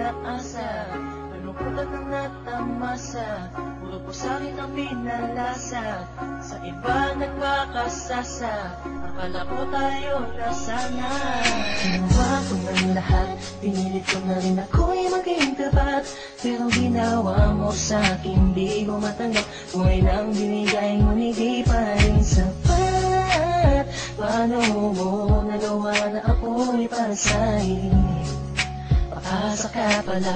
pinaasa, kalungkutan ng natamasa, puro po sa'kin ang pinalasa, sa iba nagpakasasa, akala ko tayo na sana. Ginawa ko ng lahat, pinilit ko na rin ako'y maging tapat, pero ginawa mo sa'kin di ko matanggap, kung ilang binigay ngunit di pa rin sapat. Paano mo nagawa na ako'y para sa'yo? Asa ka pala,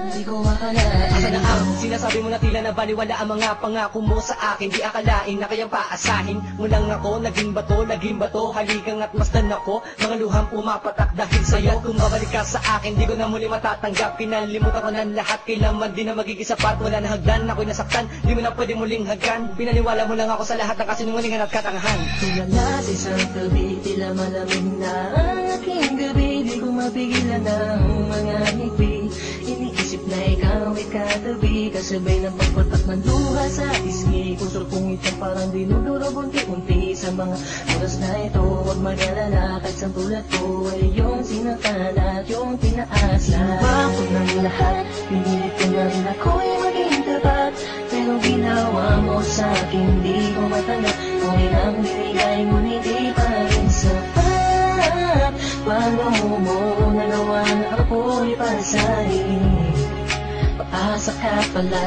hindi ko akalain. Asa na ang sinasabi mo na tila na baliwala ang mga pangako mo sa akin? Di akalain na kayang paasahin mo lang ako. Naging bato, haligang at masdan ako. Mga luhang pumapatak dahil sa'yo. Kung babalik ka sa akin, di ko na muli matatanggap. Kinalimutan ko ng lahat, kailangan di na magiging sapat. Wala na hagdan, ako'y nasaktan, di mo na pwede muling haggan. Pinaniwala mo lang ako sa lahat ng kasinungalingan at katangahan. Tulala sa isang gabi, tila malamig na ang aking gabi. Di ko mapigilan ng mga ngiti, iniisip na ikaw ay katabi, kasabay ng pagpatak ng luha sa pisngi. Kusur kong itong parang dinudurog unti-unti sa mga oras na ito. Huwag mag-alala, kahit sa tulad ko ay yung sinaktan at yung pinaasa. Ginawa ko ng lahat, pinilit ko na rin ako'y maging tapat, pero ginawa mo sa'kin di ko matanggap, kung ilang binigay ngunit di pa rin sapat. Paano mo nagawa na ako'y para sa'yo? Paasa ka pala,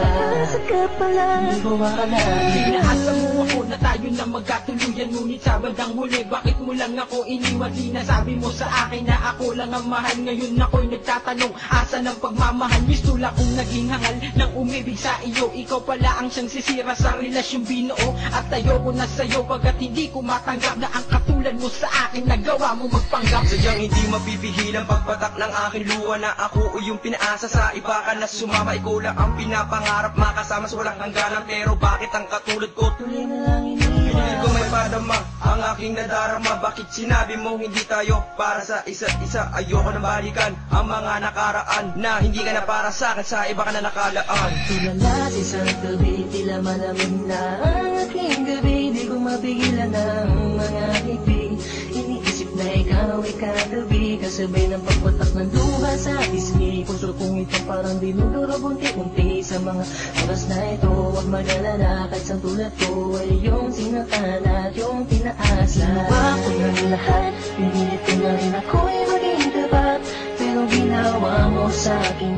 hindi ko akalain. Inaasa mo ako na tayo na magkatuluyan, ngunit sa bandang huli, bakit mo lang ako iniwan? Sinasabi mo sa akin na ako lang ang mahal. Ngayon ako'y nagtatanong, asa ng pagmamahal? Gusto lang kong naging hangal ng umibig sa iyo. Ikaw pala ang siyang sisira sa relasyong binuo, at ayoko na sa'yo pagkat hindi ko matanggap na ang katulad mo sa akin nagawa mo magpanggap. Sadyang hindi mapipigil ang pagpatak ng aking luha na ako o yung pinaasa sa iba ka na sumama. Ikaw lang ang pinapangarap, makasama sa walang hangganan, pero bakit ang katulad ko tuloy na lang pinilit ko may padama ang aking nadarama? Bakit sinabi mo hindi tayo para sa isa't isa? Ayoko na balikan ang mga nakaraan na hindi ka na para sa akin, sa iba ka na nakalaan. Tulala sa isang gabi, tila malamig na ang aking gabi. Di ko mapigilan ang mga ngiti, iniisip na ikaw ay katabi, kasabay ng pagpatak ng luha sa pisngi. Puso kong ito parang dinudurog unti-unti sa mga oras na ito. Huwag mag-alala, kahit sa tulad ko ay yung sinaktan at yung pinaasa. Ginawa ko ng lahat, pinilit ko na rin ako'y maging tapat, pero ginawa mo sa'kin